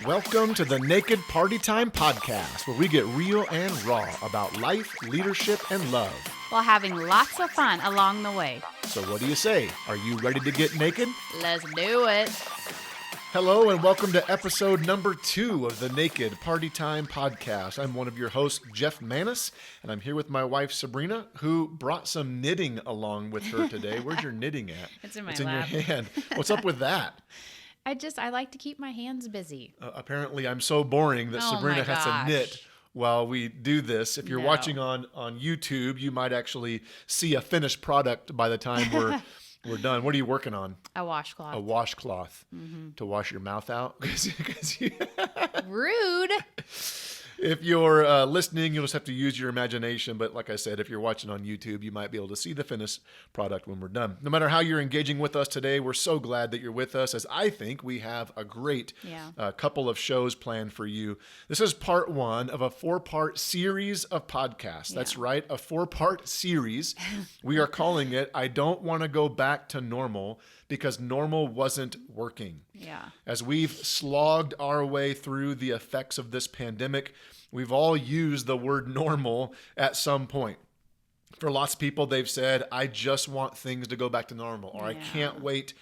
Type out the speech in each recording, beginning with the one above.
Welcome to the Naked Party Time Podcast, where we get real and raw about life, leadership, and love. While having lots of fun along the way. So what do you say? Are you ready to get naked? Let's do it. Hello and welcome to episode number 2 of the Naked Party Time Podcast. I'm one of your hosts, Jeff Manis, and I'm here with my wife, Sabrina, who brought some knitting along with her today. Where's your knitting at? It's in my It's lap. in your hand. What's up with that? I like to keep my hands busy. Apparently, I'm so boring that Oh Sabrina my has to gosh. knit while we do this. If you're No. watching on YouTube, you might actually see a finished product by the time we're done. What are you working on? A washcloth. A washcloth to wash your mouth out. 'Cause Rude. if you're listening, you'll just have to use your imagination. But like I said, if you're watching on YouTube, you might be able to see the finished product when we're done. No matter how you're engaging with us today, we're so glad that you're with us, as I think we have a great couple of shows planned for you. This is part 1 of a 4-part series of podcasts. That's right, a 4-part series. We are calling it, I Don't Want to Go Back to Normal, because normal wasn't working. Yeah. As we've slogged our way through the effects of this pandemic, we've all used the word normal at some point. For lots of people, they've said, I just want things to go back to normal, or I can't wait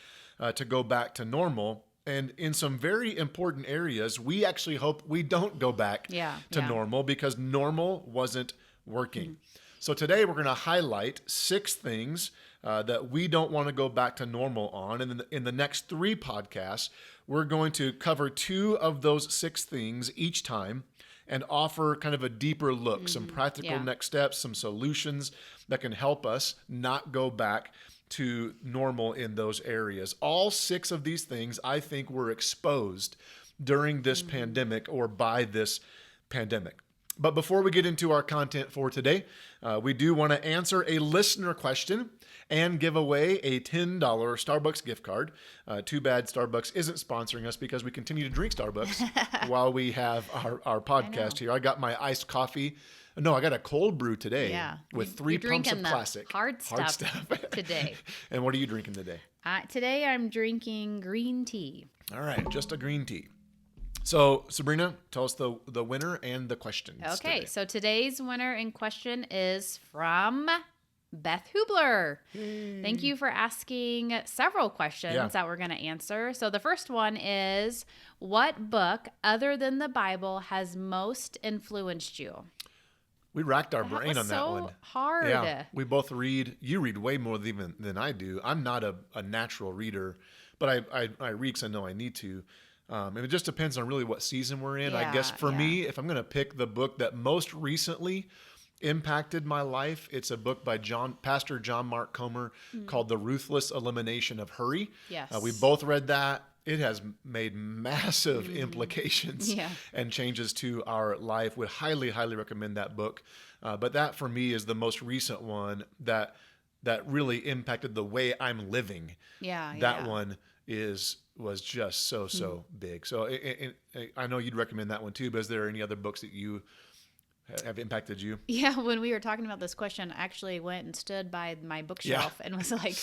to go back to normal. And in some very important areas, we actually hope we don't go back to normal, because normal wasn't working. So today we're going to highlight 6 things that we don't want to go back to normal on. And in the next 3 podcasts, we're going to cover 2 of those 6 things each time and offer kind of a deeper look, some practical next steps, some solutions that can help us not go back to normal in those areas. All 6 of these things, I think, were exposed during this pandemic or by this pandemic. But before we get into our content for today, we do want to answer a listener question and give away a $10 Starbucks gift card. Too bad Starbucks isn't sponsoring us, because we continue to drink Starbucks while we have our podcast here. I got my iced coffee. No, I got a cold brew today with 3 pumps of classic. Hard stuff today. And what are you drinking today? Today I'm drinking green tea. All right, just a green tea. So, Sabrina, tell us the winner and the questions. Okay, today. so today's winner in question is from Beth Hubler. Thank you for asking several questions that we're going to answer. So the first one is, what book other than the Bible has most influenced you? We racked our brain on that one. So hard. Yeah, we both read. You read way more than I do. I'm not a natural reader, but I read because I know I need to. And it just depends on really what season we're in. I guess for me, if I'm going to pick the book that most recently impacted my life, it's a book by Pastor John Mark Comer called The Ruthless Elimination of Hurry. Yes. We both read that. It has made massive implications and changes to our life. Would highly, highly recommend that book. But that for me is the most recent one that really impacted the way I'm living. That one was just so big. So I know you'd recommend that one too, but is there any other books that you have impacted you? Yeah, when we were talking about this question, I actually went and stood by my bookshelf and was like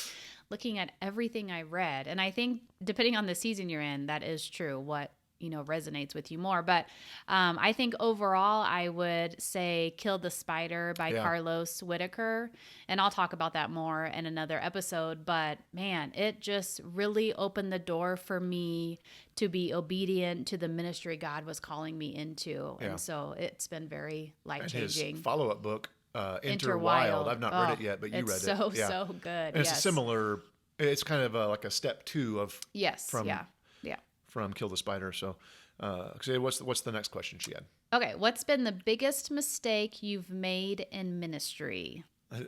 looking at everything I read. And I think depending on the season you're in, that is true, what resonates with you more. But I think overall, I would say Kill the Spider by Carlos Whitaker. And I'll talk about that more in another episode. But man, it just really opened the door for me to be obedient to the ministry God was calling me into. And so it's been very life-changing. And his follow-up book, Enter Wild. I've not read it yet, but you read it. It's so good. And it's a similar, it's kind of like a step 2 of from Kill the Spider. So what's the next question she had? Okay, what's been the biggest mistake you've made in ministry?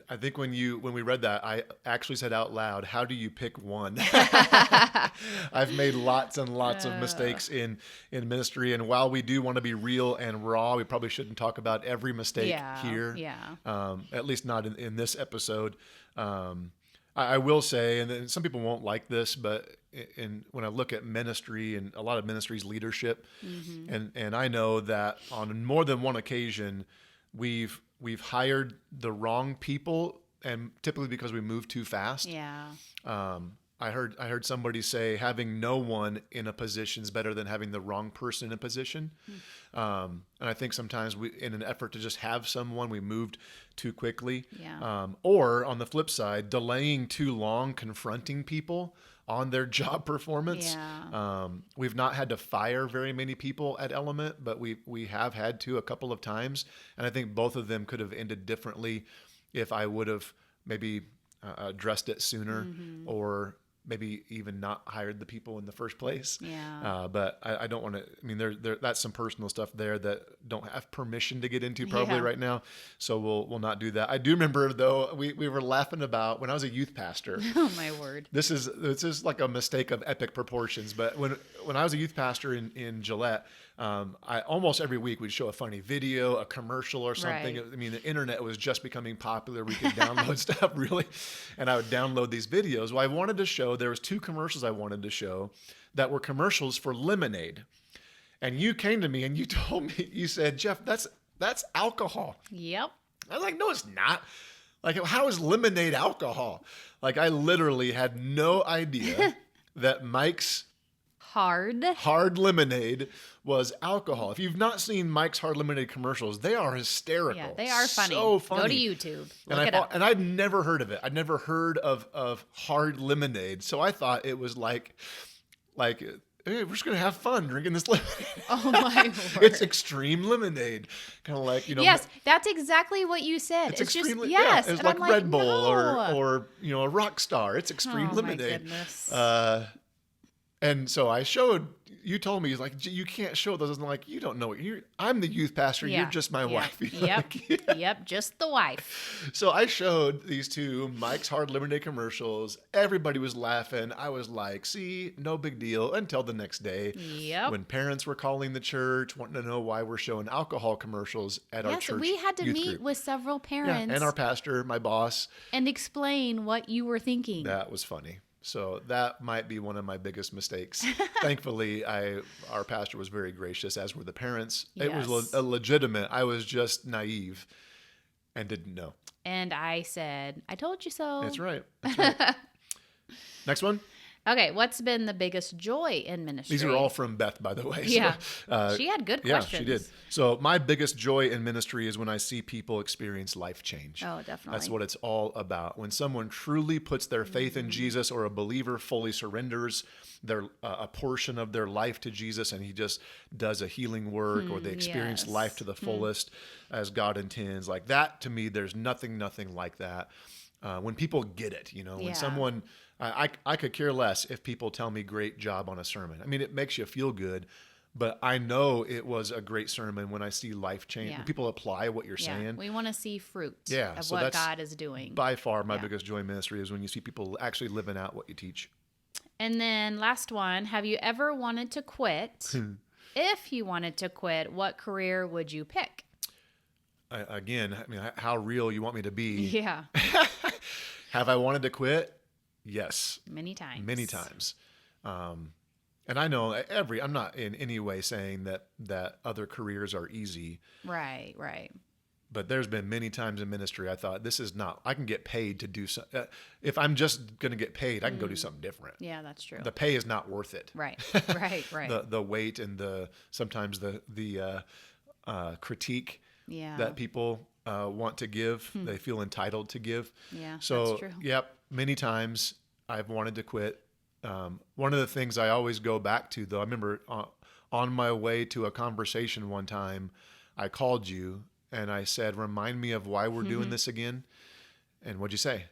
I think when we read that, I actually said out loud, how do you pick one? I've made lots and lots of mistakes in ministry. And while we do want to be real and raw, we probably shouldn't talk about every mistake here. At least not in this episode. I will say, and then some people won't like this, but when I look at ministry and a lot of ministry's leadership, and I know that on more than one occasion, we've hired the wrong people, and typically because we move too fast. I heard somebody say having no one in a position is better than having the wrong person in a position. And I think sometimes we, in an effort to just have someone, we moved too quickly. Yeah. Or on the flip side, delaying too long confronting people on their job performance. Yeah. We've not had to fire very many people at Element, but we have had to a couple of times. And I think both of them could have ended differently if I would have maybe addressed it sooner, or maybe even not hired the people in the first place. Yeah. But I don't want to, I mean, that's some personal stuff there that don't have permission to get into probably right now. So we'll not do that. I do remember though, we were laughing about when I was a youth pastor. Oh my word. This is like a mistake of epic proportions. But when I was a youth pastor in Gillette, I almost every week we'd show a funny video, a commercial or something. Right. I mean, the internet was just becoming popular. We could download stuff really. And I would download these videos. Well, I wanted to show, there was 2 commercials I wanted to show that were commercials for lemonade. And you came to me and you told me, you said, Jeff, that's alcohol. Yep. I was like, no, it's not. Like, how is lemonade alcohol? Like, I literally had no idea that Mike's hard lemonade was alcohol. If you've not seen Mike's Hard Lemonade commercials, they are hysterical. Yeah, they are funny. So funny. Go to YouTube. Look it up. And I'd never heard of it. I'd never heard of hard lemonade. So I thought it was like, hey, we're just going to have fun drinking this lemonade. Oh my word. It's extreme lemonade. Kind of like, Yes, that's exactly what you said. It's just, extreme, yes. It's And like I'm Red Bull no. or a Rock Star. It's extreme Oh lemonade. my goodness. And so I showed, you told me, like, you can't show those. I'm like, you don't know what I'm the youth pastor. Yeah. You're just my wife. Yep. Yep. Just the wife. So I showed these 2 Mike's Hard Lemonade commercials. Everybody was laughing. I was like, see, no big deal, until the next day. Yep. When parents were calling the church, wanting to know why we're showing alcohol commercials at our church. We had to youth meet group. with several parents. Yeah, and our pastor, my boss. And explain what you were thinking. That was funny. So that might be one of my biggest mistakes. Thankfully, our pastor was very gracious, as were the parents. Yes. It was legitimate. I was just naive and didn't know. And I said, I told you so. That's right. That's right. Next one. Okay, what's been the biggest joy in ministry? These are all from Beth, by the way. Yeah. So, she had good yeah, questions. she did. So my biggest joy in ministry is when I see people experience life change. Oh, definitely. That's what it's all about. When someone truly puts their faith in Jesus, or a believer fully surrenders their a portion of their life to Jesus, and he just does a healing work, or they experience yes. life to the fullest as God intends. Like that, to me, there's nothing like that. When people get it, when someone, I could care less if people tell me great job on a sermon. I mean, it makes you feel good, but I know it was a great sermon when I see life change. Yeah. When people apply what you're saying. We want to see fruit of so what that's God is doing. By far, my biggest joy in ministry is when you see people actually living out what you teach. And then last one, have you ever wanted to quit? If you wanted to quit, what career would you pick? Again, I mean, how real you want me to be. Yeah. Have I wanted to quit? Yes. Many times. Many times. And I know I'm not in any way saying that other careers are easy. Right, right. But there's been many times in ministry I thought, this is not, I can get paid to do something. If I'm just going to get paid, I can go do something different. Yeah, that's true. The pay is not worth it. Right, right. The weight and sometimes the critique that people want to give, they feel entitled to give. Yeah, so, that's true. Yep, many times I've wanted to quit. One of the things I always go back to, though, I remember on my way to a conversation one time, I called you and I said, remind me of why we're doing this again. And what'd you say?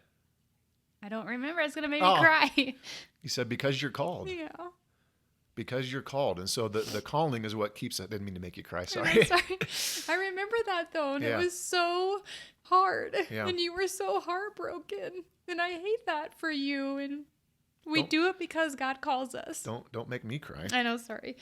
I don't remember. It's going to make me cry. You said, because you're called. Yeah. Because you're called. And so the calling is what keeps it. I didn't mean to make you cry. I'm Sorry. sorry. I remember that though, and Yeah. it was so hard, Yeah. and you were so heartbroken, and I hate that for you. And we Don't- do it because God calls us. Don't make me cry. I know. Sorry.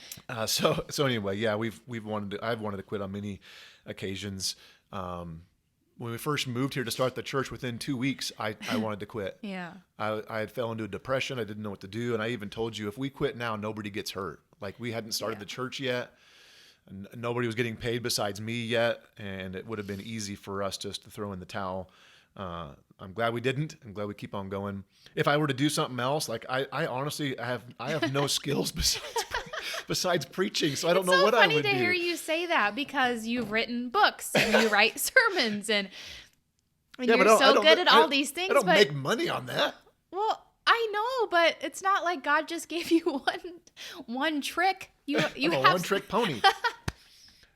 So anyway, yeah, I've wanted to quit on many occasions. When we first moved here to start the church, within 2 weeks, I wanted to quit. Yeah. I fell into a depression. I didn't know what to do. And I even told you, if we quit now, nobody gets hurt. Like, we hadn't started the church yet. Nobody was getting paid besides me yet. And it would have been easy for us just to throw in the towel I'm glad we didn't. I'm glad we keep on going. If I were to do something else, like I honestly, I have no skills besides preaching, so I don't know what I would do. It's so funny to hear you say that because you've written books and you write sermons and you're so good at all these things. I don't make money on that. Well, I know, but it's not like God just gave you one trick. You I'm a have one-trick pony.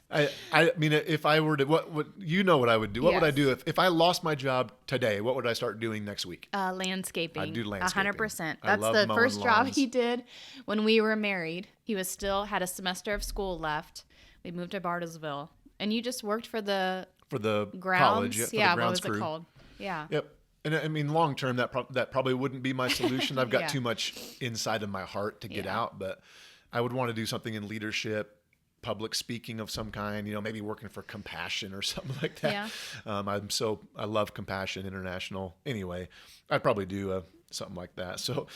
I mean, if I were to, what you know what I would do? What would I do if I lost my job today? What would I start doing next week? Landscaping. I'd do landscaping. 100%. I That's love the mowing first job lawns. he did when we were married. He was still had a semester of school left. We moved to Bartlesville, and you just worked for the Grounds, college. for the What grounds was crew. it called? Yeah. Yep. And I mean, long term, that probably wouldn't be my solution. I've got Yeah. too much inside of my heart to get Yeah. out, but I would want to do something in leadership, public speaking of some kind, maybe working for Compassion or something like that. Yeah. I love Compassion International. Anyway, I'd probably do something like that. So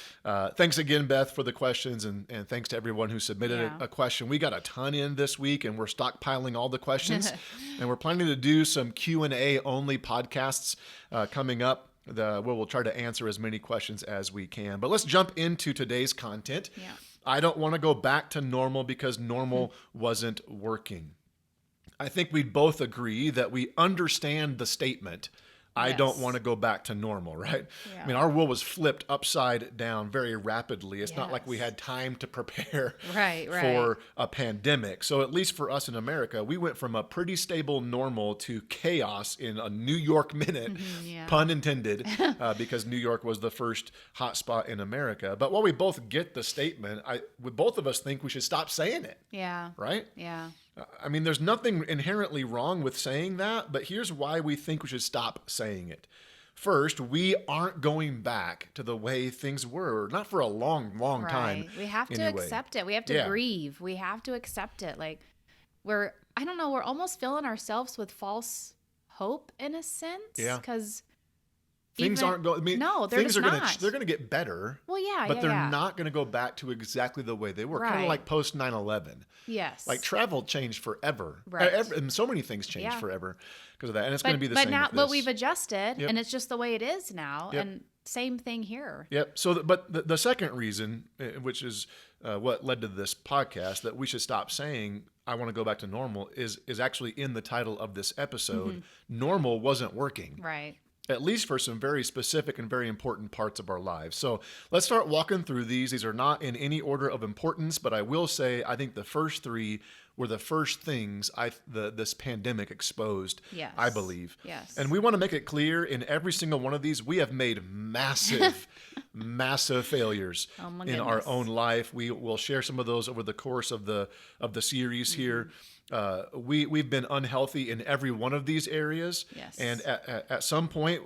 thanks again, Beth, for the questions, and thanks to everyone who submitted Yeah. a question. We got a ton in this week, and we're stockpiling all the questions, and we're planning to do some Q&A only podcasts coming up. Where we'll try to answer as many questions as we can. But let's jump into today's content. Yeah. I don't want to go back to normal because normal wasn't working. I think we'd both agree that we understand the statement, I don't Yes. want to go back to normal, right? Yeah. I mean, our world was flipped upside down very rapidly. It's not like we Yes. had time to prepare Right. for a pandemic. So at least for us in America, we went from a pretty stable normal to chaos in a New York minute, Yeah. pun intended, because New York was the first hotspot in America. But while we both get the statement, both of us think we should stop saying it, Yeah. right? Yeah. I mean, there's nothing inherently wrong with saying that, but here's why we think we should stop saying it. First, we aren't going back to the way things were, not for a long, long time. Right. We have to anyway. accept it. We have to Yeah. grieve. We have to accept it. Like we're almost filling ourselves with false hope in a sense. Yeah. Because Things aren't going. I mean, no, they're things just are going not. to. They're going to get better, Well, yeah, but they're yeah. not going to go back to exactly the way they were. Kind of Right. like post 9/11. Yes. Like travel changed forever. Right. And so many things changed Yeah. forever because of that. And it's going to be the same. But now, with but this. we've adjusted, Yep. and it's just the way it is now. Yep. And same thing here. Yep. So, but the second reason, which is what led to this podcast, that we should stop saying I want to go back to normal, is actually in the title of this episode. Normal wasn't working, Right. at least for some very specific and very important parts of our lives. So let's start walking through these. These are not in any order of importance, but I will say I think the first three were the first things this pandemic exposed, Yes. I believe. Yes. And we want to make it clear in every single one of these, we have made massive, massive failures Oh my in our goodness. own life. We will share some of those over the course of the series here. We've been unhealthy in every one of these areas. Yes. And at some point,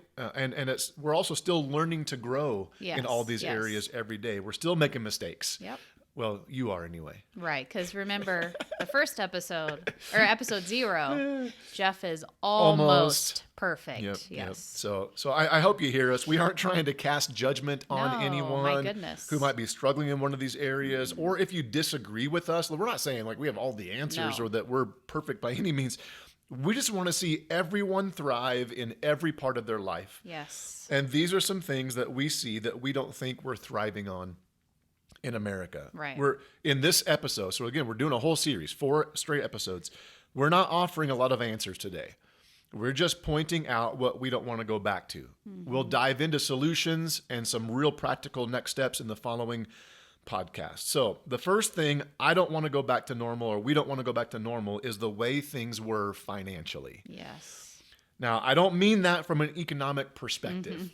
we're also still learning to grow in Yes, all these yes. areas every day. We're still making mistakes. Yep. Well, you are anyway. Right. Because remember the first episode or episode 0, Jeff is almost Almost. perfect. Yep. Yes. So I hope you hear us. We aren't trying to cast judgment on No, anyone my goodness. who might be struggling in one of these areas, or if you disagree with us. We're not saying like we have all the answers No. or that we're perfect by any means. We just want to see everyone thrive in every part of their life. Yes. And these are some things that we see that we don't think we're thriving on in America. Right. We're in this episode. So again, we're doing a whole series, 4 straight episodes. We're not offering a lot of answers today. We're just pointing out what we don't want to go back to. We'll dive into solutions and some real practical next steps in the following podcast. So the first thing, I don't want to go back to normal, or we don't want to go back to normal, is the way things were financially. Yes. Now, I don't mean that from an economic perspective.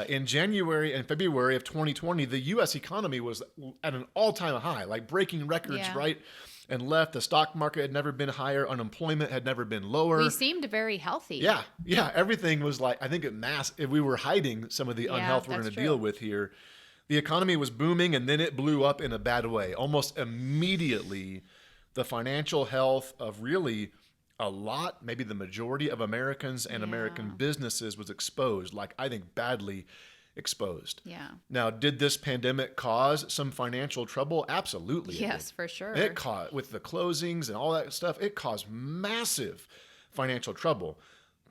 In January and February of 2020, the U.S. economy was at an all-time high, like breaking records Yeah. right and left. The stock market had never been higher. Unemployment had never been lower. We seemed very healthy. Yeah. Everything was like, I think if we were hiding some of the Yeah, unhealth we're going that's to deal true. with here. The economy was booming, and then it blew up in a bad way. Almost immediately, the financial health of really a lot, maybe the majority of Americans and American Yeah. businesses was exposed, like I think badly exposed. Yeah. Now, did this pandemic cause some financial trouble? Absolutely. it Yes, did. for sure. It caused, with the closings and all that stuff, it caused massive financial trouble.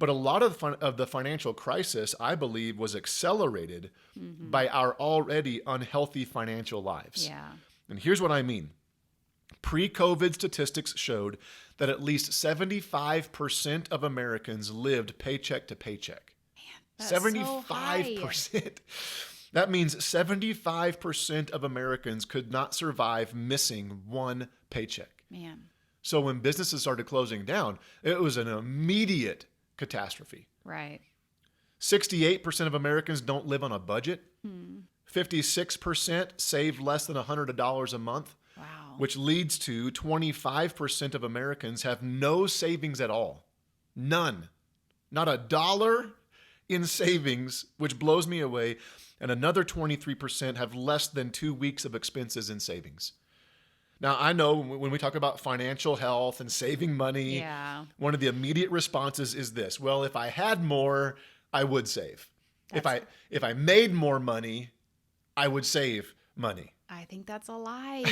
But a lot of the financial crisis, I believe, was accelerated by our already unhealthy financial lives. Yeah. And here's what I mean. Pre-COVID statistics showed that at least 75% of Americans lived paycheck to paycheck. That's so 75%. That means 75% of Americans could not survive missing one paycheck. Man. So when businesses started closing down, it was an immediate catastrophe. Right. 68% of Americans don't live on a budget. 56% save less than $100 a month, Wow. which leads to 25% of Americans have no savings at all. None. Not a dollar in savings, which blows me away. And another 23% have less than 2 weeks of expenses in savings. Now, I know when we talk about financial health and saving money, Yeah. one of the immediate responses is this: well, if I had more, I would save. If I made more money, I would save money. I think that's a lie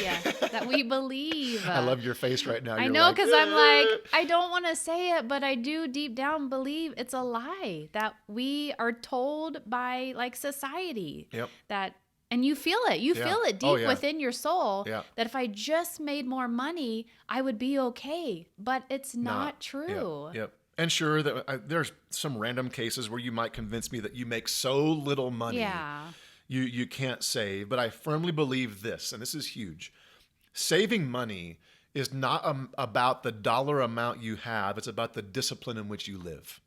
that we believe. I love your face right now. I You're know, like, because I'm like, I don't want to say it, but I do deep down believe it's a lie that we are told by like society. Yep. That, and you feel it. You Yeah. feel it Oh, deep yeah. within your soul Yeah. that if I just made more money, I would be okay. But it's not true. Yep. And sure, that there's some random cases where you might convince me that you make so little money, Yeah. you can't save. But I firmly believe this, and this is huge: saving money is not about the dollar amount you have; it's about the discipline in which you live.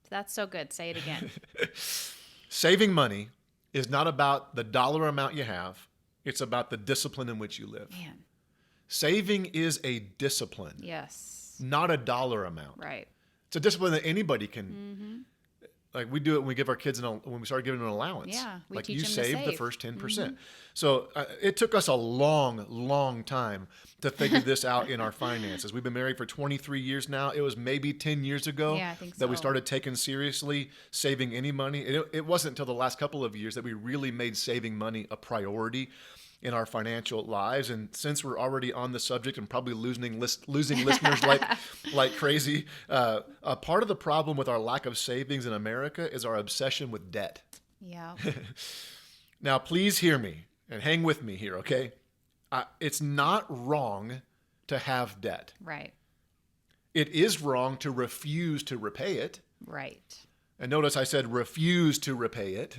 That's so good. Say it again. Saving money is not about the dollar amount you have; it's about the discipline in which you live. Man. Saving is a discipline, Yes. not a dollar amount. Right. It's a discipline that anybody can. Like we do it when we give our kids when we start giving them an allowance. Yeah, we like teach you them to save the save. first 10%. So it took us a long time to figure this out in our finances. We've been married for 23 years now. It was maybe 10 years ago Yeah, I think that we so. started taking seriously saving any money. It wasn't until the last couple of years that we really made saving money a priority in our financial lives. And since we're already on the subject and probably losing listeners like crazy, a part of the problem with our lack of savings in America is our obsession with debt. Yeah. Now, please hear me and hang with me here, okay? It's not wrong to have debt. Right. It is wrong to refuse to repay it. Right. And notice I said refuse to repay it.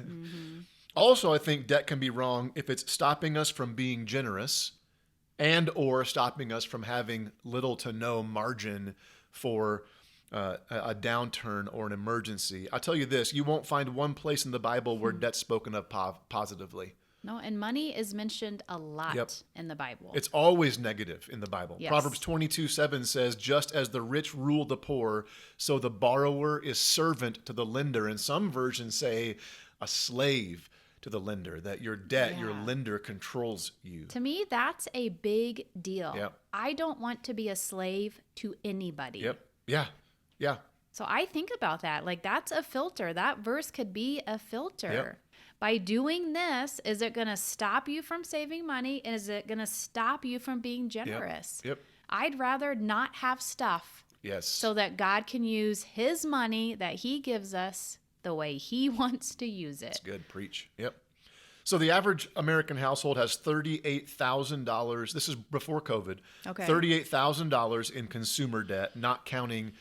Also, I think debt can be wrong if it's stopping us from being generous and or stopping us from having little to no margin for a downturn or an emergency. I'll tell you this, you won't find one place in the Bible where debt's spoken of positively. No, and money is mentioned a lot Yep. in the Bible. It's always negative in the Bible. Yes. Proverbs 22:7 says, just as the rich rule the poor, so the borrower is servant to the lender. And some versions say a slave to the lender, that your debt, your Yeah. lender controls you. To me, that's a big deal. Yep. I don't want to be a slave to anybody. Yep. Yeah. Yeah. So I think about that. Like, that's a filter. That verse could be a filter. Yep. By doing this, is it going to stop you from saving money? And is it going to stop you from being generous? Yep. I'd rather not have stuff Yes. so that God can use his money that he gives us the way he wants to use it. That's good. Preach. Yep. So the average American household has $38,000. This is before COVID. Okay. $38,000 in consumer debt, not counting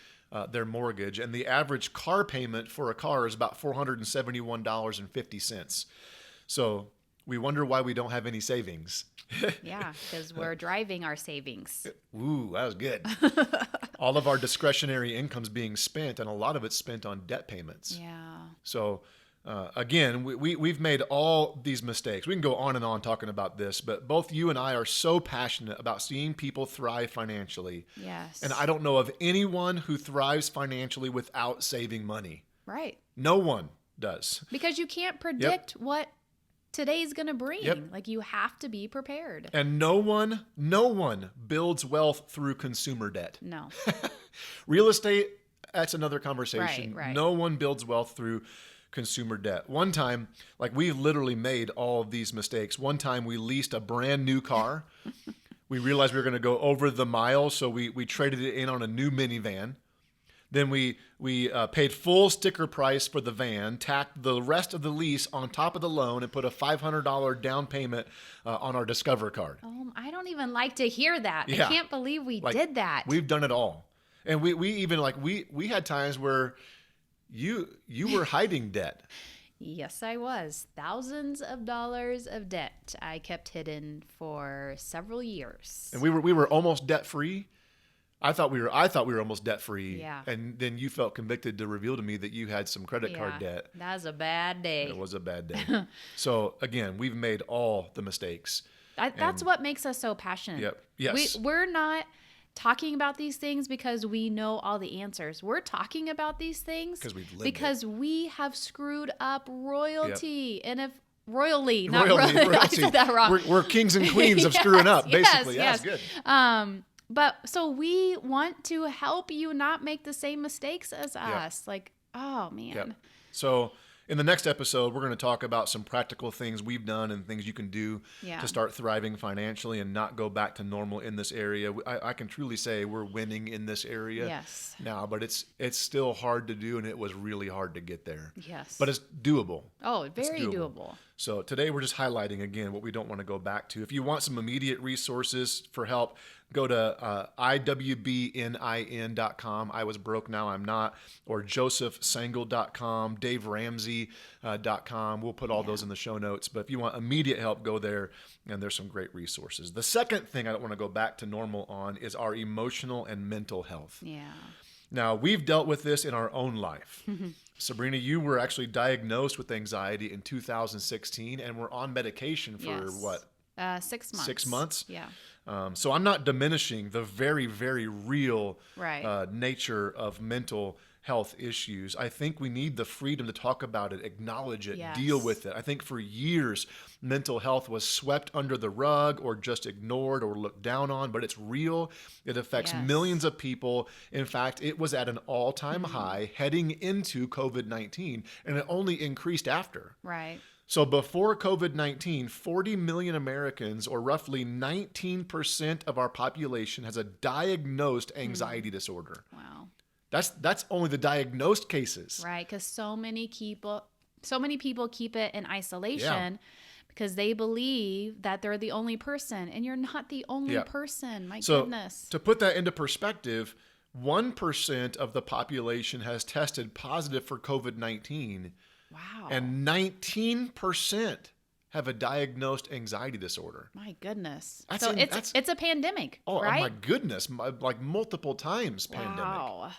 their mortgage. And the average car payment for a car is about $471.50. So we wonder why we don't have any savings. Yeah, because we're driving our savings. Ooh, that was good. All of our discretionary income's being spent, and a lot of it's spent on debt payments. Yeah. So again, we've made all these mistakes. We can go on and on talking about this, but both you and I are so passionate about seeing people thrive financially. Yes. And I don't know of anyone who thrives financially without saving money. Right. No one does. Because you can't predict what today's going to bring. Yep. Like, you have to be prepared. And no one builds wealth through consumer debt. No. Real estate, that's another conversation. Right. No one builds wealth through consumer debt. One time, like we literally made all of these mistakes. One time we leased a brand new car. We realized we were going to go over the miles, so we traded it in on a new minivan. Then we paid full sticker price for the van, tacked the rest of the lease on top of the loan, and put a $500 down payment on our Discover card. Oh, I don't even like to hear that. Yeah. I can't believe we Like, did that. We've done it all. And we even like we had times where you were hiding debt. Yes, I was. Thousands of dollars of debt I kept hidden for several years. And we were almost debt free. I thought we were almost debt free. Yeah. And then you felt convicted to reveal to me that you had some credit card debt. That was a bad day. It was a bad day. So again, we've made all the mistakes. That's what makes us so passionate. Yep. Yes. We're not talking about these things because we know all the answers. We're talking about these things because we have screwed up royalty. Yep. And if royally, not royalty. I said that wrong. We're kings and queens of screwing up, basically. Yes. That's good. But so we want to help you not make the same mistakes as us. Like, oh man. Yep. So in the next episode, we're going to talk about some practical things we've done and things you can do to start thriving financially and not go back to normal in this area. I can truly say we're winning in this area now, but it's still hard to do, and it was really hard to get there. Yes. But it's doable. Oh, very doable. So today we're just highlighting, again, what we don't want to go back to. If you want some immediate resources for help, go to iwbnin.com. I was broke, now I'm not. Or josephsengel.com, daveramsey.com. We'll put all those in the show notes. But if you want immediate help, go there, and there's some great resources. The second thing I don't want to go back to normal on is our emotional and mental health. Yeah. Now, we've dealt with this in our own life. Sabrina, you were actually diagnosed with anxiety in 2016 and were on medication for what? 6 months. 6 months? Yeah. So I'm not diminishing the very, very real nature of mental health issues. I think we need the freedom to talk about it, acknowledge it, deal with it. I think for years, mental health was swept under the rug or just ignored or looked down on, but it's real. It affects millions of people. In fact, it was at an all-time high heading into COVID-19, and it only increased after. Right. So before COVID-19, 40 million Americans, or roughly 19% of our population, has a diagnosed anxiety disorder. Wow. That's only the diagnosed cases. Right, because so many people keep it in isolation because they believe that they're the only person, and you're not the only person. My goodness. To put that into perspective, 1% of the population has tested positive for COVID-19. Wow. And 19% have a diagnosed anxiety disorder. My goodness. It's a pandemic, right? Oh my goodness, like multiple times pandemic. Wow.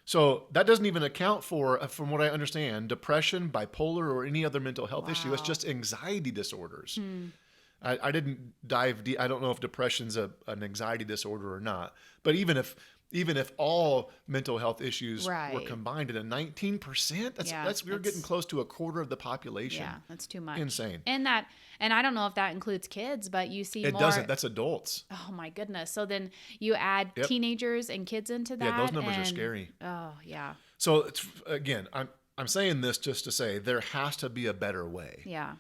So that doesn't even account for, from what I understand, depression, bipolar, or any other mental health issue. It's just anxiety disorders. I didn't dive deep. I don't know if depression's an anxiety disorder or not. But even if all mental health issues were combined at a 19%, we're getting close to a quarter of the population. Yeah, that's too much. Insane. And I don't know if that includes kids, but you see it more. Doesn't. That's adults. Oh my goodness. So then you add teenagers and kids into that. Yeah, those numbers are scary. Oh yeah. So it's, again, I'm saying this just to say there has to be a better way. Yeah.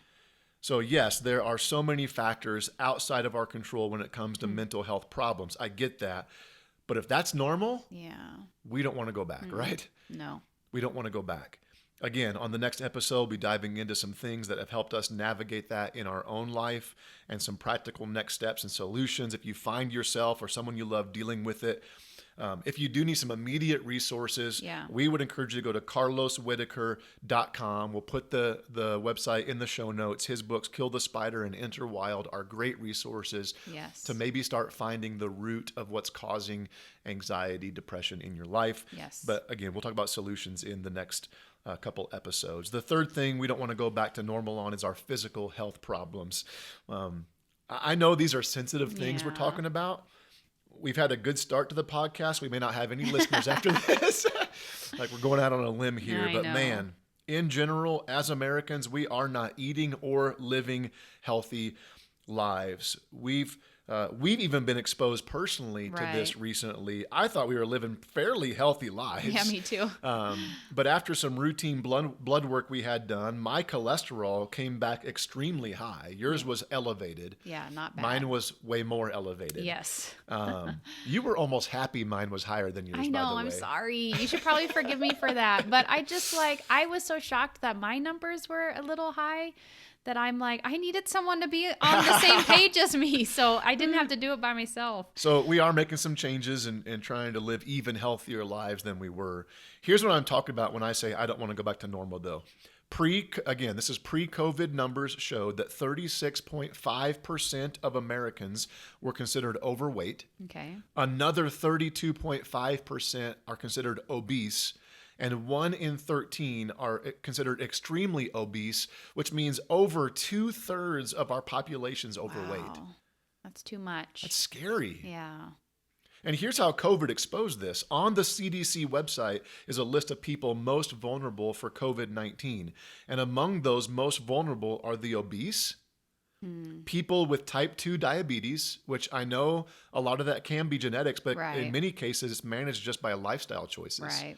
So yes, there are so many factors outside of our control when it comes to mental health problems. I get that. But if that's normal, we don't want to go back, right? No. We don't want to go back. Again, on the next episode, we'll be diving into some things that have helped us navigate that in our own life and some practical next steps and solutions if you find yourself or someone you love dealing with it. If you do need some immediate resources, we would encourage you to go to carloswhitaker.com. We'll put the website in the show notes. His books, Kill the Spider and Enter Wild, are great resources to maybe start finding the root of what's causing anxiety, depression in your life. Yes. But again, we'll talk about solutions in the next couple episodes. The third thing we don't want to go back to normal on is our physical health problems. I know these are sensitive things we're talking about. We've had a good start to the podcast. We may not have any listeners after this. Like we're going out on a limb here. But man, in general, as Americans, we are not eating or living healthy lives. We've We've even been exposed personally to this Right. recently. I thought we were living fairly healthy lives. Yeah, me too. But after some routine blood work we had done, my cholesterol came back extremely high. Yours was elevated. Yeah, not bad. Mine was way more elevated. Yes. You were almost happy mine was higher than yours, I by know, the I'm way. sorry. You should probably forgive me for that. But I just I was so shocked that my numbers were a little high that I'm like, I needed someone to be on the same page as me. So I didn't have to do it by myself. So we are making some changes and trying to live even healthier lives than we were. Here's what I'm talking about when I say I don't want to go back to normal, though. This is pre-COVID numbers showed that 36.5% of Americans were considered overweight. Okay. Another 32.5% are considered obese. And 1 in 13 are considered extremely obese, which means over 2/3 of our population's overweight. Wow. That's too much. That's scary. Yeah. And here's how COVID exposed this. On the CDC website is a list of people most vulnerable for COVID-19. And among those most vulnerable are the obese, people with type 2 diabetes, which I know a lot of that can be genetics, but Right. in many cases it's managed just by lifestyle choices. Right.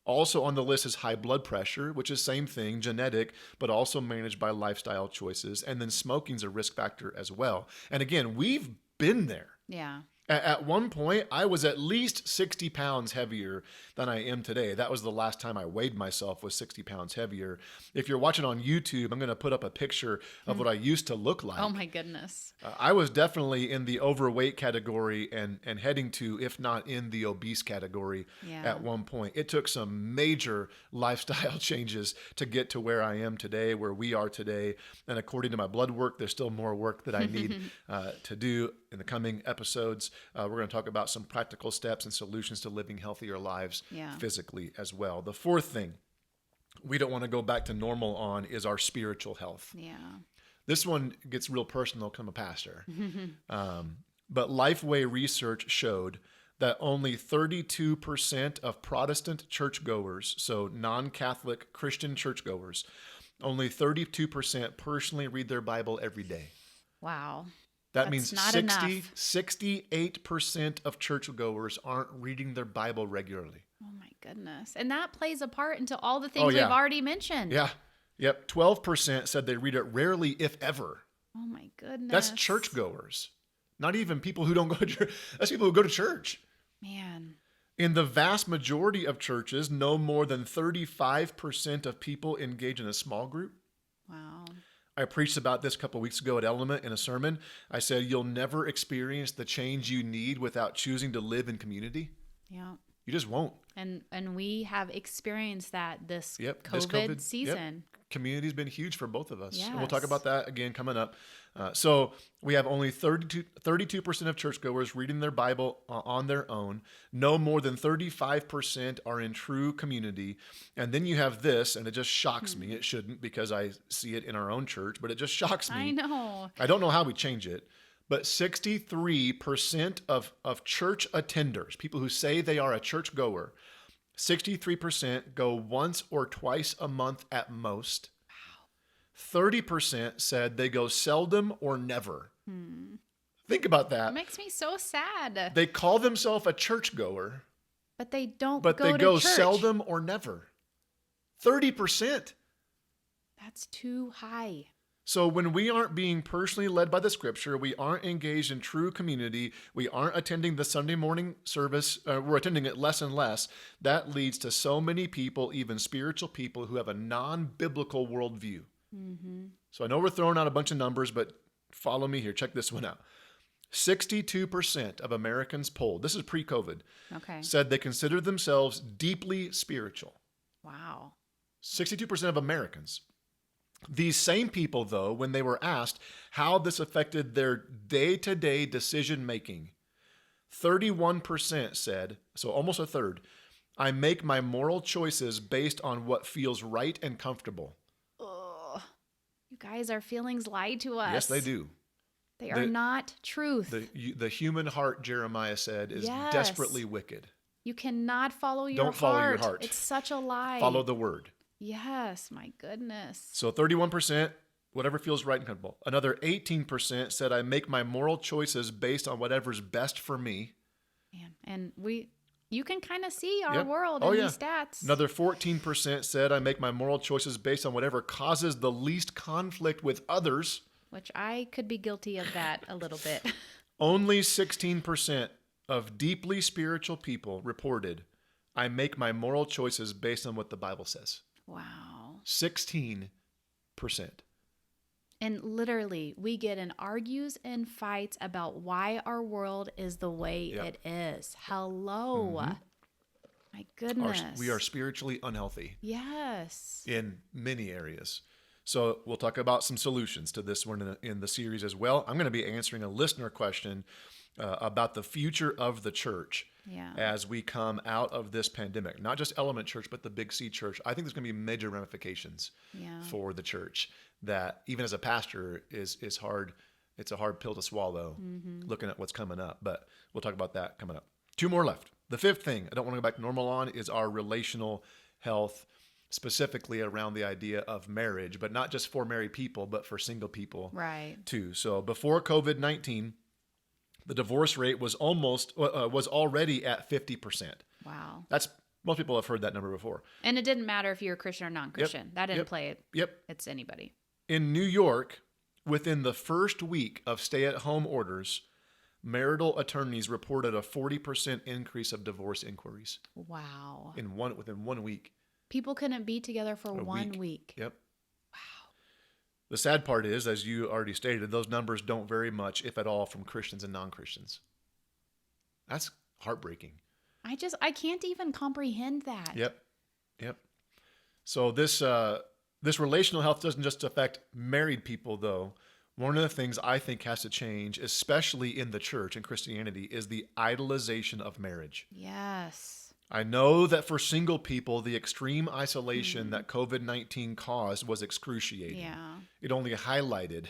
Also on the list is high blood pressure, which is same thing, genetic, but also managed by lifestyle choices. And then smoking's a risk factor as well. And again, we've been there. Yeah. At one point, I was at least 60 pounds heavier than I am today. That was the last time I weighed myself, was 60 pounds heavier. If you're watching on YouTube, I'm going to put up a picture of what I used to look like. Oh my goodness. I was definitely in the overweight category and heading to, if not in the obese category Yeah. at one point. It took some major lifestyle changes to get to where I am today, where we are today. And according to my blood work, there's still more work that I need to do in the coming episodes. We're going to talk about some practical steps and solutions to living healthier lives Yeah. physically as well. The fourth thing we don't want to go back to normal on is our spiritual health. Yeah. This one gets real personal because I'm a pastor. But Lifeway research showed that only 32% of Protestant churchgoers, so non-Catholic Christian churchgoers, only 32% personally read their Bible every day. Wow. That That's means not 68% of churchgoers aren't reading their Bible regularly. Oh my goodness. And that plays a part into all the things Oh, yeah. we've already mentioned. Yeah. Yep. 12% said they read it rarely, if ever. Oh my goodness. That's churchgoers. Not even people who don't go to church. That's people who go to church. Man. In the vast majority of churches, no more than 35% of people engage in a small group. Wow. I preached about this a couple of weeks ago at Element in a sermon. I said, you'll never experience the change you need without choosing to live in community. Yeah. You just won't. And we have experienced that this Yep, COVID, this COVID season. Yep. Community's been huge for both of us. And we'll Yes. talk about that again coming up. So we have only 32% of churchgoers reading their Bible on their own. No more than 35% are in true community. And then you have this, and it just shocks me. It shouldn't, because I see it in our own church, but it just shocks me. I know. I don't know how we change it, but 63% of church attenders, people who say they are a church goer, 63% go once or twice a month at most. 30% said they go seldom or never. Think about It that. makes me so sad. They call themselves a churchgoer, But they don't but go they to go church. seldom or never. 30%. That's too high. So when we aren't being personally led by the scripture, we aren't engaged in true community, we aren't attending the Sunday morning service, we're attending it less and less, that leads to so many people, even spiritual people, who have a non-biblical worldview. So I know we're throwing out a bunch of numbers, but follow me here. Check this one out. 62% of Americans polled, this is pre-COVID, Okay. said they consider themselves deeply spiritual. Wow. 62% of Americans. These same people, though, when they were asked how this affected their day-to-day decision making, 31% said, so almost a third, I make my moral choices based on what feels right and comfortable. Ugh. You guys, our feelings lie to us. Yes, they do. They are not truth. The human heart, Jeremiah said, is Yes. desperately wicked. You cannot follow your Don't heart. follow your heart. It's such a lie. Follow the word. Yes, my goodness. So 31% whatever feels right and comfortable. Another 18% said, I make my moral choices based on whatever's best for me. Man. And you can kind of see our Yep. world Oh, in yeah. these stats. Another 14% said, I make my moral choices based on whatever causes the least conflict with others. Which I could be guilty of that a little bit. Only 16% of deeply spiritual people reported, I make my moral choices based on what the Bible says. Wow. 16%. And literally, we get in argues and fights about why our world is the way Yep. it is. Hello. My goodness. We are spiritually unhealthy Yes. in many areas. So we'll talk about some solutions to this one in the series as well. I'm going to be answering a listener question about the future of the church Yeah. as we come out of this pandemic. Not just Element Church, but the Big C Church. I think there's going to be major ramifications Yeah. for the church that even as a pastor is hard. It's a hard pill to swallow looking at what's coming up, but we'll talk about that coming up. 2 more left. The 5th thing I don't want to go back to normal on is our relational health, specifically around the idea of marriage, but not just for married people, but for single people Right. too. So before COVID-19, the divorce rate was already at 50%. Wow. That's most people have heard that number before. And it didn't matter if you're a Christian or non-Christian. That didn't Yep. play it. Yep. It's anybody. In New York, within the first week of stay-at-home orders, marital attorneys reported a 40% increase of divorce inquiries Wow. within 1 week. People couldn't be together for A 1 week. week. Yep. Wow. The sad part is, as you already stated, those numbers don't vary much, if at all, from Christians and non-Christians. That's heartbreaking. I can't even comprehend that. Yep. So this relational health doesn't just affect married people, though. One of the things I think has to change, especially in the church and Christianity, is the idolization of marriage. Yes. I know that for single people, the extreme isolation that COVID-19 caused was excruciating. Yeah. It only highlighted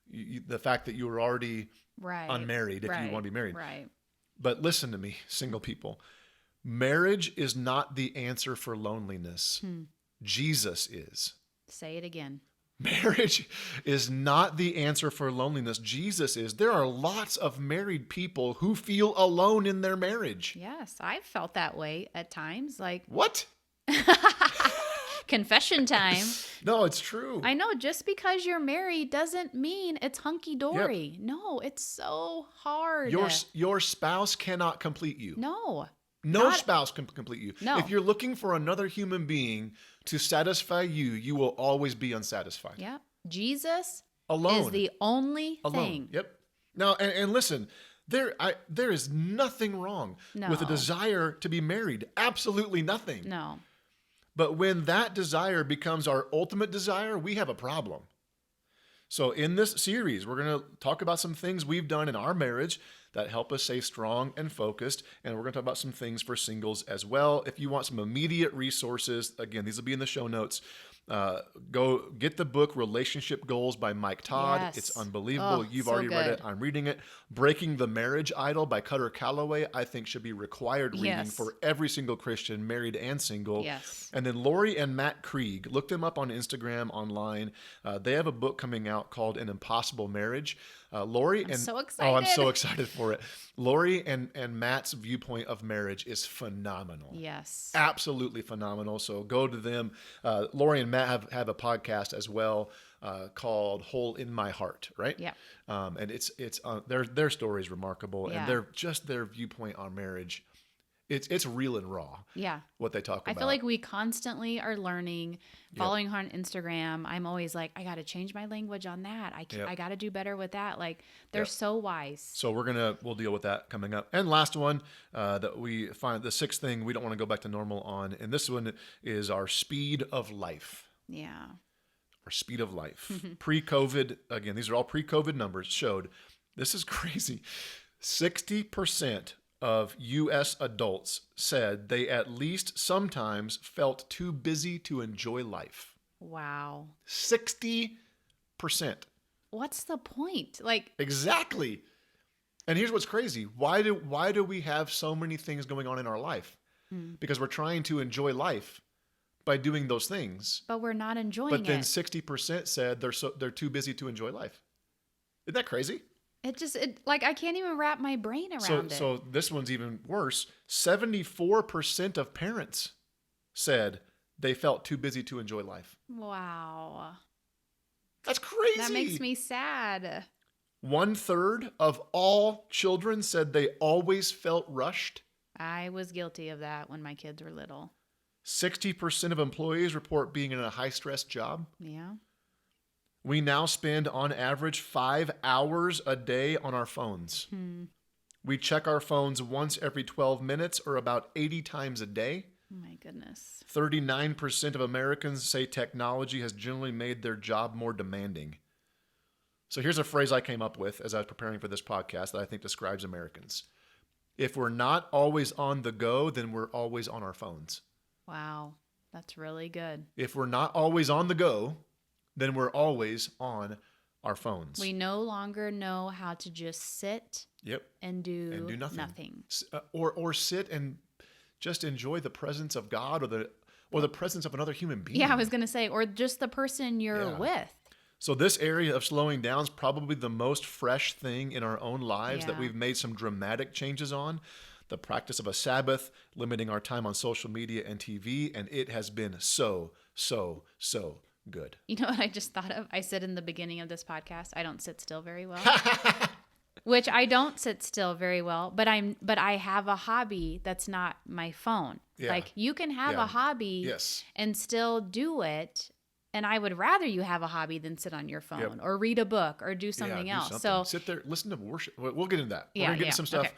the fact that you were already Right. unmarried if you Right. want to be married. Right. But listen to me, single people. Marriage is not the answer for loneliness. Jesus is. Say it again. Marriage is not the answer for loneliness. Jesus is. There are lots of married people who feel alone in their marriage. Yes, I've felt that way at times. Like What? confession time. No, it's true. I know just because you're married doesn't mean it's hunky dory. No, it's so hard. Your spouse cannot complete you. No. No not- spouse can complete you. No. If you're looking for another human being to satisfy you, you will always be unsatisfied. Yeah. Jesus Alone. is the only Alone. thing. Yep. Now, and listen, there is nothing wrong with a No. desire to be married. Absolutely nothing. No. But when that desire becomes our ultimate desire, we have a problem. So in this series, we're going to talk about some things we've done in our marriage that help us stay strong and focused. And we're going to talk about some things for singles as well. If you want some immediate resources, again, these will be in the show notes. Go get the book Relationship Goals by Mike Todd. Yes. It's unbelievable. Oh, You've so already read good. it. I'm reading it. Breaking the Marriage Idol by Cutter Calloway, I think should be required reading Yes. for every single Christian, married and single. Yes. And then Lori and Matt Krieg, look them up on Instagram, online. They have a book coming out called An Impossible Marriage. Lori and so Oh, I'm excited. so excited for it. Lori and Matt's viewpoint of marriage is phenomenal. Yes. Absolutely phenomenal. So go to them. Lori and Matt have a podcast as well called Hole in My Heart, right? Yeah. And it's their story is remarkable, Yeah. and their viewpoint on marriage. It's real and raw. Yeah. What they talk I about. feel like we constantly are learning, following her on Instagram. I'm always like, I got to change my language on that. I got to do better with that. Like they're Yep. so wise. So we'll deal with that coming up. And last one that we find, the 6th thing we don't want to go back to normal on, and this one is our speed of life. Yeah. Our speed of life. Pre-COVID, again, these are all pre-COVID numbers, showed, this is crazy, 60% of U.S. adults said they at least sometimes felt too busy to enjoy life. Wow. 60%. What's the point? Like, Exactly. And here's what's crazy. Why do we have so many things going on in our life? Because we're trying to enjoy life, by doing those things. But we're not enjoying But then it. 60% said they're too busy to enjoy life. Isn't that crazy? Like I can't even wrap my brain around it. So this one's even worse. 74% of parents said they felt too busy to enjoy life. Wow. That's crazy. That makes me sad. 1/3 of all children said they always felt rushed. I was guilty of that when my kids were little. 60% of employees report being in a high-stress job. Yeah. We now spend on average 5 hours a day on our phones. We check our phones once every 12 minutes or about 80 times a day. Oh my goodness. 39% of Americans say technology has generally made their job more demanding. So here's a phrase I came up with as I was preparing for this podcast that I think describes Americans. If we're not always on the go, then we're always on our phones. Wow. That's really good. If we're not always on the go, then we're always on our phones. We no longer know how to just sit Yep. and do And do nothing. nothing. Or sit and just enjoy the presence of God or the presence of another human being. Yeah, I was going to say, or just the person you're Yeah. with. So this area of slowing down is probably the most fresh thing in our own lives that Yeah. we've made some dramatic changes on. The practice of a Sabbath, limiting our time on social media and TV, and it has been so good. You know what I just thought of? I said in the beginning of this podcast, I don't sit still very well. Which I don't sit still very well, but I have a hobby that's not my phone. Yeah. Like you can have Yeah. a hobby Yes. and still do it. And I would rather you have a hobby than sit on your phone Yep. or read a book or do something Yeah, do else. something. So sit there, listen to worship. We'll get into that. We're Yeah, going to get yeah, into some stuff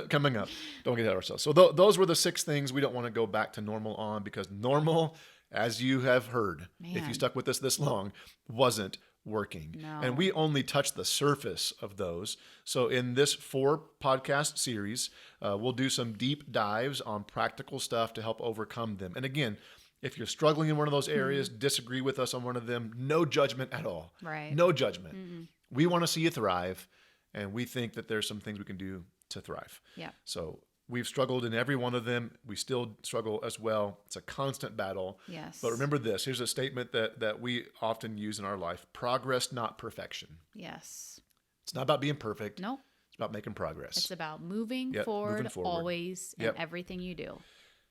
coming up. Don't get ahead of ourselves. So those were the 6 things we don't want to go back to normal on, because normal, as you have heard, if you Man. stuck with us this long, wasn't working. No. And we only touched the surface of those. So in this 4 podcast series, we'll do some deep dives on practical stuff to help overcome them. And again, if you're struggling in one of those areas, disagree with us on one of them, no judgment at all. Right. No judgment. We want to see you thrive, and we think that there's some things we can do to thrive. yeah. So we've struggled in every one of them. We still struggle as well. It's a constant battle. Yes. But remember this. Here's a statement that we often use in our life. Progress, not perfection. Yes. It's not about being perfect. No. It's about making progress. It's about moving, Yep, forward, moving forward. always Yep. in everything you do.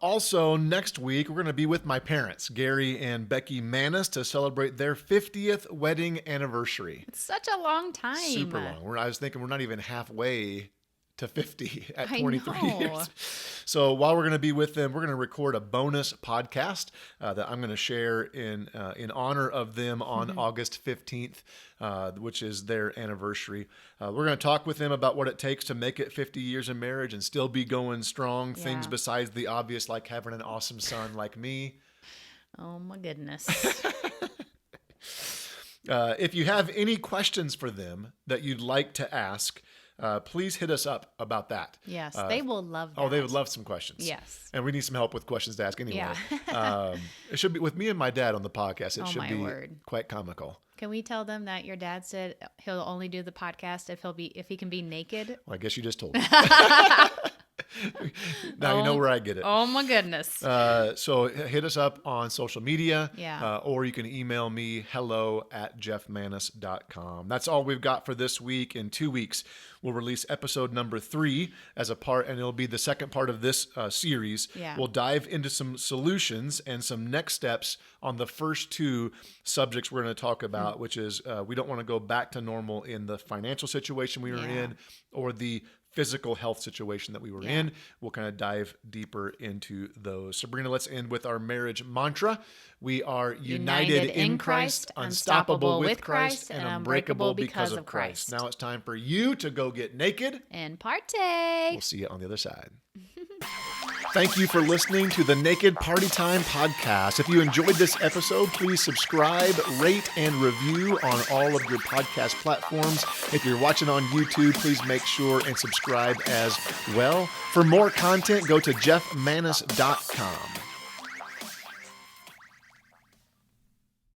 Also, next week, we're going to be with my parents, Gary and Becky Manis, to celebrate their 50th wedding anniversary. It's such a long time. Super long. I was thinking we're not even halfway to 50 at I 23 know. years. So while we're going to be with them, we're going to record a bonus podcast that I'm going to share in honor of them on August 15th, which is their anniversary. We're going to talk with them about what it takes to make it 50 years in marriage and still be going strong. Things Yeah. besides the obvious, like having an awesome son like me. Oh my goodness. If you have any questions for them that you'd like to ask, please hit us up about that. Yes, they will love that. Oh, they would love some questions. Yes. And we need some help with questions to ask anyway. Yeah. It should be with me and my dad on the podcast. It Oh, should my be word. quite comical. Can we tell them that your dad said he'll only do the podcast if he can be naked? Well, I guess you just told me. Now you know where I get it. Oh my goodness. So hit us up on social media. Yeah. Or you can email me, hello@jeffmanis.com. That's all we've got for this week. In 2 weeks, we'll release episode number 3 as a part, and it'll be the second part of this series. Yeah. We'll dive into some solutions and some next steps on the first 2 subjects we're going to talk about, which is we don't want to go back to normal in the financial situation we were Yeah. in or the physical health situation that we were in. We'll kind of dive deeper into those. Sabrina, let's end with our marriage mantra. We are united in Christ, unstoppable with Christ, and unbreakable because of Christ. Now it's time for you to go get naked. And partay. We'll see you on the other side. Thank you for listening to the Naked Party Time podcast. If you enjoyed this episode, please subscribe, rate, and review on all of your podcast platforms. If you're watching on YouTube, please make sure and subscribe as well. For more content, go to jeffmanis.com.